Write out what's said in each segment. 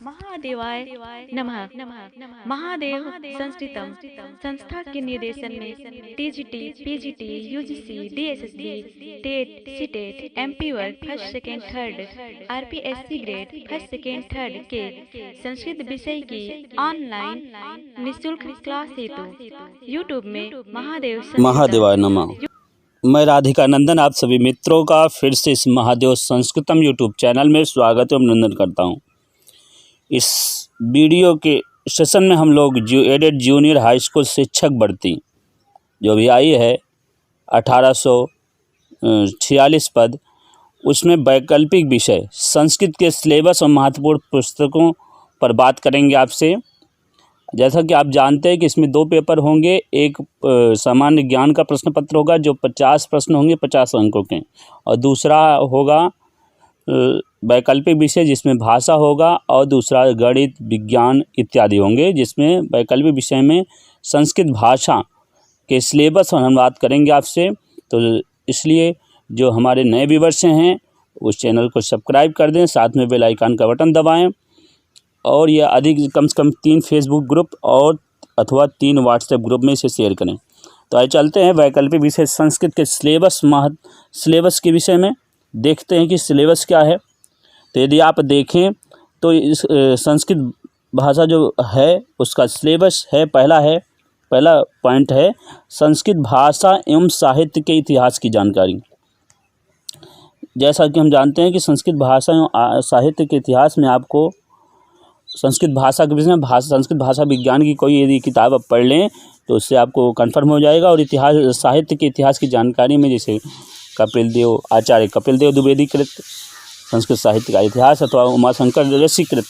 महादेवाय नमः। महादेव संस्कृतम संस्था के निर्देशन में TGT, PGT, UGC, DSSB, TET, CTET, MP वर्ग first second third, RPSC grade first second third के संस्कृत विषय की ऑनलाइन निःशुल्क क्लास हेतु यूट्यूब में महादेवाय नमः। मैं राधिका नंदन आप सभी मित्रों का फिर से इस महादेव संस्कृतम यूट्यूब चैनल में स्वागत एवं अभिनंदन करता हूं। इस वीडियो के सेशन में हम लोग एडेड जूनियर हाई स्कूल शिक्षक भर्ती जो भी आई है 1846 पद, उसमें वैकल्पिक विषय संस्कृत के सिलेबस और महत्वपूर्ण पुस्तकों पर बात करेंगे आपसे। जैसा कि आप जानते हैं कि इसमें दो पेपर होंगे। एक सामान्य ज्ञान का प्रश्न पत्र होगा जो 50 प्रश्न होंगे 50 अंकों के, और दूसरा होगा वैकल्पिक विषय जिसमें भाषा होगा, और दूसरा गणित, विज्ञान इत्यादि होंगे जिसमें वैकल्पिक विषय में संस्कृत भाषा के सिलेबस और हम बात करेंगे आपसे। तो इसलिए जो हमारे नए व्यूअर्स हैं उस चैनल को सब्सक्राइब कर दें, साथ में बेल आइकन का बटन दबाएं, और यह अधिक कम से कम 3 फेसबुक ग्रुप और अथवा 3 व्हाट्सएप ग्रुप में इसे शेयर करें। तो आइए चलते हैं वैकल्पिक विषय संस्कृत के सिलेबस के विषय में। देखते हैं कि सिलेबस क्या है। तो यदि आप देखें तो इस संस्कृत भाषा जो है उसका सिलेबस है, पहला पॉइंट है संस्कृत भाषा एवं साहित्य के इतिहास की जानकारी। जैसा कि हम जानते हैं कि संस्कृत भाषा एवं साहित्य के इतिहास में आपको संस्कृत भाषा के विषय में संस्कृत भाषा विज्ञान की कोई यदि किताब आप पढ़ लें तो उससे आपको कंफर्म हो जाएगा। और इतिहास साहित्य के इतिहास की जानकारी में जैसे आचार्य कपिल देव द्विवेदी कृत संस्कृत साहित्य का इतिहास अथवा उमाशंकर ऋषि कृत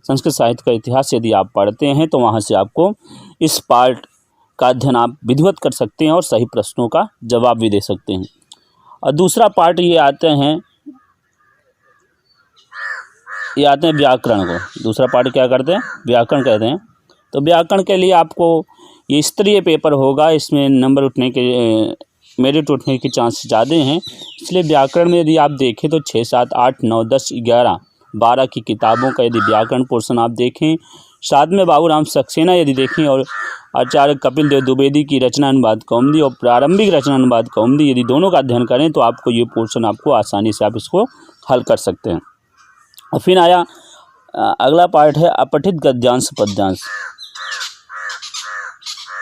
संस्कृत साहित्य का इतिहास यदि आप पढ़ते हैं तो वहाँ से आपको इस पार्ट का अध्ययन आप विधिवत कर सकते हैं और सही प्रश्नों का जवाब भी दे सकते हैं। और दूसरा पार्ट ये आते हैं व्याकरण को। दूसरा पार्ट क्या करते हैं? व्याकरण कहते हैं। तो व्याकरण के लिए आपको ये स्तरीय पेपर होगा, इसमें नंबर उठने के मेरिट उठने के चांस ज़्यादा हैं। इसलिए व्याकरण में यदि आप देखें तो 6, 7, 8, 9, 10, 11, 12 की किताबों का यदि व्याकरण पोर्शन आप देखें, साथ में बाबूराम सक्सेना यदि देखें और आचार्य कपिल देव द्विवेदी की रचना अनुवाद कौमुदी और प्रारंभिक रचना अनुवाद कौमुदी यदि दोनों का अध्ययन करें तो आपको ये पोर्शन आपको आसानी से आप इसको हल कर सकते हैं। और फिर आया अगला पार्ट है अपठित गद्यांश पद्यांश।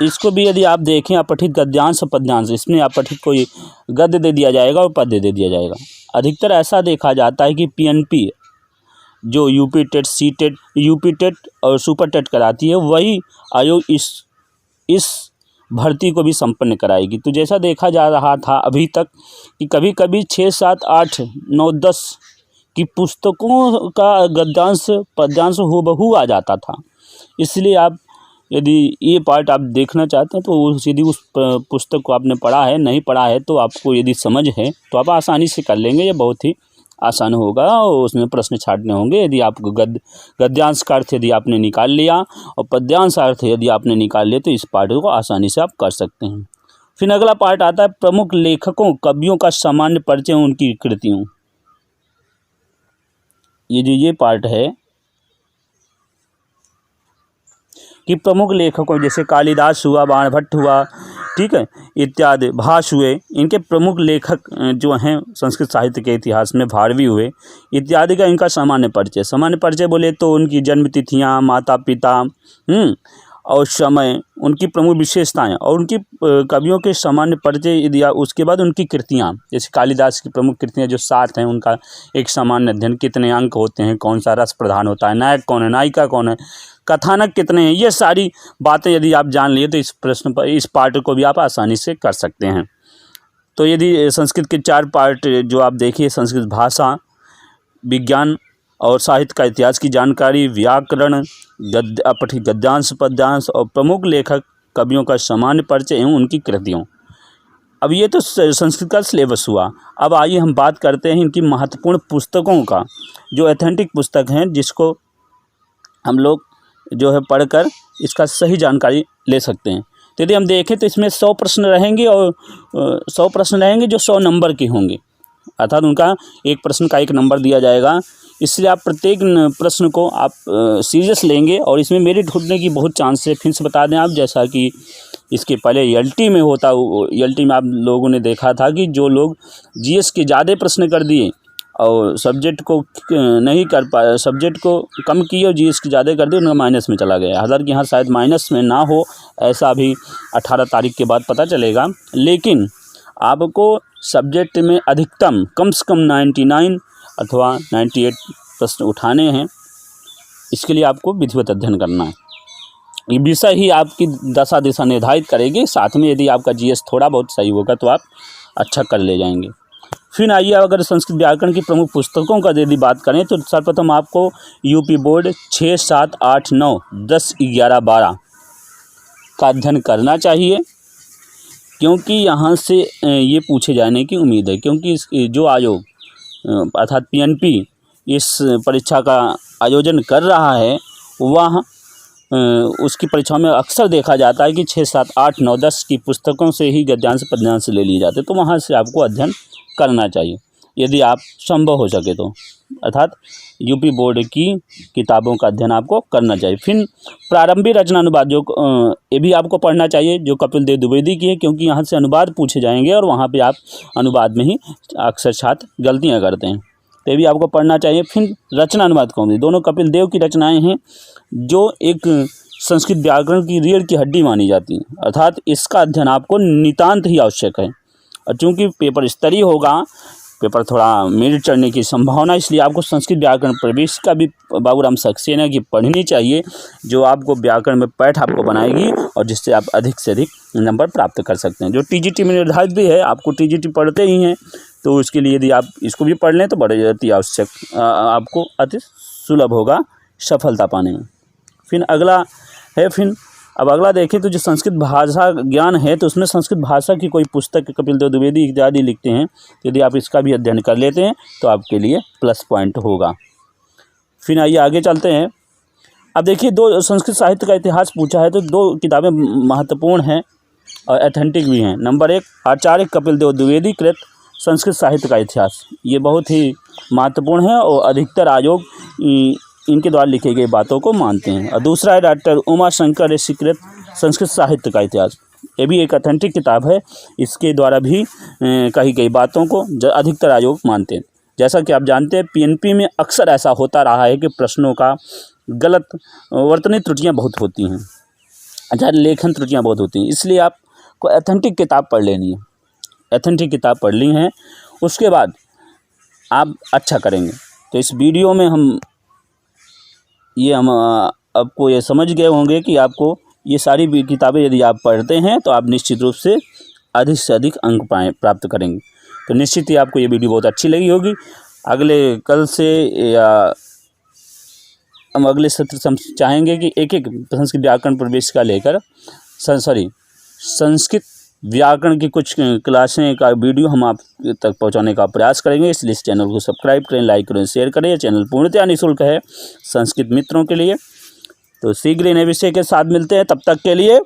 इसको भी यदि आप देखें अपठित गद्यांश पद्यांश, इसमें अपठित कोई गद्य दे दिया जाएगा और पद्य दे दिया जाएगा। अधिकतर ऐसा देखा जाता है कि पीएनपी जो UP TET, C TET, UP TET और सुपर टेट कराती है वही आयोग इस भर्ती को भी संपन्न कराएगी। तो जैसा देखा जा रहा था अभी तक कि कभी कभी 6, 7, 8, 9, 10 की पुस्तकों का गद्यांश पद्यांश हूबहू आ जाता था। इसलिए आप यदि ये पार्ट आप देखना चाहते हैं तो यदि उस पुस्तक को आपने पढ़ा है, नहीं पढ़ा है तो आपको यदि समझ है तो आप आसानी से कर लेंगे। ये बहुत ही आसान होगा और उसमें प्रश्न छाटने होंगे। यदि आपको गद्यांश का अर्थ यदि आपने निकाल लिया और पद्यांश अर्थ यदि आपने निकाल लिया तो इस पार्ट को आसानी से आप कर सकते हैं। फिर अगला पार्ट आता है प्रमुख लेखकों कवियों का सामान्य परिचय उनकी कृतियों। ये पार्ट है कि प्रमुख लेखकों जैसे कालिदास हुआ, बाणभट्ट हुआ, ठीक है, इत्यादि भास हुए, इनके प्रमुख लेखक जो हैं संस्कृत साहित्य के इतिहास में भारवी हुए इत्यादि का इनका सामान्य परिचय बोले तो उनकी जन्म तिथियाँ, माता पिता और समय, उनकी प्रमुख विशेषताएं और उनकी कवियों के सामान्य परिचय यदि उसके बाद उनकी कृतियाँ जैसे कालिदास की प्रमुख कृतियाँ जो 7 हैं उनका एक सामान्य अध्ययन, कितने अंक होते हैं, कौन सा रस प्रधान होता है, नायक कौन है, नायिका कौन है, कथानक कितने हैं, ये सारी बातें यदि आप जान लिए तो इस पार्ट को भी आप आसानी से कर सकते हैं। तो यदि संस्कृत के 4 पार्ट जो आप देखिए संस्कृत भाषा, विज्ञान और साहित्य का इतिहास की जानकारी, व्याकरण, अपठित गद्यांश पद्यांश और प्रमुख लेखक कवियों का सामान्य परिचय एवं उनकी कृतियों। अब ये तो संस्कृत का सिलेबस हुआ। अब आइए हम बात करते हैं इनकी महत्वपूर्ण पुस्तकों का, जो ऑथेंटिक पुस्तक हैं जिसको हम लोग जो है पढ़कर इसका सही जानकारी ले सकते हैं। तो यदि हम देखें तो इसमें 100 प्रश्न रहेंगे और 100 प्रश्न रहेंगे जो 100 नंबर के होंगे, अर्थात उनका एक प्रश्न का 1 नंबर दिया जाएगा इसलिए आप प्रत्येक प्रश्न को आप सीरियस लेंगे और इसमें मेरिट होने की बहुत चांस है। फिर से बता दें आप, जैसा कि इसके पहले एलटी में होता, एलटी में आप लोगों ने देखा था कि जो लोग जीएस के ज़्यादा प्रश्न कर दिए और सब्जेक्ट को नहीं कर पाए, सब्जेक्ट को कम किए और जीएस की ज़्यादा कर दिए, उनका माइनस में चला गया। हालांकि यहाँ शायद माइनस में ना हो, ऐसा अभी 18 तारीख के बाद पता चलेगा, लेकिन आपको सब्जेक्ट में अधिकतम कम से कम 99 अथवा 98 प्रश्न उठाने हैं। इसके लिए आपको विधिवत अध्ययन करना है। ये विषय ही आपकी दशा दिशा निर्धारित करेगी। साथ में यदि आपका जीएस थोड़ा बहुत सही होगा तो आप अच्छा कर ले जाएंगे। फिर आइए, अगर संस्कृत व्याकरण की प्रमुख पुस्तकों का यदि बात करें तो सर्वप्रथम आपको यूपी बोर्ड 6, 7, 8, 9, 10, 11, 12 का अध्ययन करना चाहिए, क्योंकि यहाँ से ये पूछे जाने की उम्मीद है। क्योंकि इस जो आयोग अर्थात पीएनपी इस परीक्षा का आयोजन कर रहा है, वह उसकी परीक्षाओं में अक्सर देखा जाता है कि 6, 7, 8, 9, 10 की पुस्तकों से ही गद्यांश पद्यांश ले लिए जाते, तो वहाँ से आपको अध्ययन करना चाहिए यदि आप संभव हो सके तो, अर्थात यूपी बोर्ड की किताबों का अध्ययन आपको करना चाहिए। फिर प्रारंभिक रचना अनुवाद जो ये भी आपको पढ़ना चाहिए, जो कपिल देव द्विवेदी की है, क्योंकि यहाँ से अनुवाद पूछे जाएंगे और वहाँ पे आप अनुवाद में ही अक्सर छात्र गलतियाँ करते हैं, तो ये भी आपको पढ़ना चाहिए। फिर रचना अनुवाद कौन सी, दोनों कपिल देव की रचनाएँ हैं जो एक संस्कृत व्याकरण की रीढ़ की हड्डी मानी जाती है, अर्थात इसका अध्ययन आपको नितांत ही आवश्यक है। और चूँकि पेपर स्तरीय होगा, पेपर थोड़ा मेरिट चढ़ने की संभावना, इसलिए आपको संस्कृत व्याकरण प्रवेश का भी बाबूराम सक्सेना की पढ़नी चाहिए, जो आपको व्याकरण में पैठ आपको बनाएगी और जिससे आप अधिक से अधिक नंबर प्राप्त कर सकते हैं। जो टीजीटी में निर्धारित भी है, आपको टीजीटी पढ़ते ही हैं, तो उसके लिए यदि आप इसको भी पढ़ लें तो बड़े अति आवश्यक आपको अति सुलभ होगा सफलता पाने में। फिर अगला है, अब अगला देखें तो जो संस्कृत भाषा ज्ञान है, तो उसमें संस्कृत भाषा की कोई पुस्तक कपिल देव द्विवेदी इत्यादि लिखते हैं, यदि आप इसका भी अध्ययन कर लेते हैं तो आपके लिए प्लस पॉइंट होगा। फिर आइए आगे चलते हैं। अब देखिए, दो संस्कृत साहित्य का इतिहास पूछा है तो दो किताबें महत्वपूर्ण हैं और ऑथेंटिक भी हैं। नंबर 1, आचार्य कपिल देव द्विवेदी कृत संस्कृत साहित्य का इतिहास, ये बहुत ही महत्वपूर्ण है और अधिकतर आयोग इनके द्वारा लिखी गई बातों को मानते हैं। और दूसरा है डॉक्टर उमाशंकर ऋषिकृत संस्कृत साहित्य का इतिहास, ये भी एक ऑथेंटिक किताब है, इसके द्वारा भी कही गई बातों को अधिकतर आयोग मानते हैं। जैसा कि आप जानते हैं, पीएनपी में अक्सर ऐसा होता रहा है कि प्रश्नों का गलत वर्तनी त्रुटियाँ बहुत होती हैं, अच्छा लेखन त्रुटियाँ बहुत होती हैं, इसलिए आपको ऑथेंटिक किताब पढ़ लेनी है। ऑथेंटिक किताब पढ़ ली है, उसके बाद आप अच्छा करेंगे। तो इस वीडियो में हम आपको ये समझ गए होंगे कि आपको ये सारी किताबें यदि आप पढ़ते हैं तो आप निश्चित रूप से अधिक अंक प्राप्त करेंगे। तो निश्चित ही आपको ये वीडियो बहुत अच्छी लगी होगी। कल से या हम अगले सत्र से हम चाहेंगे कि एक संस्कृत व्याकरण प्रवेश का लेकर संस्कृत व्याकरण की कुछ क्लासें का वीडियो हम आप तक पहुंचाने का प्रयास करेंगे। इसलिए इस चैनल को सब्सक्राइब करें, लाइक करें, शेयर करें। यह चैनल पूर्णतः निःशुल्क है संस्कृत मित्रों के लिए। तो शीघ्र नए विषय के साथ मिलते हैं, तब तक के लिए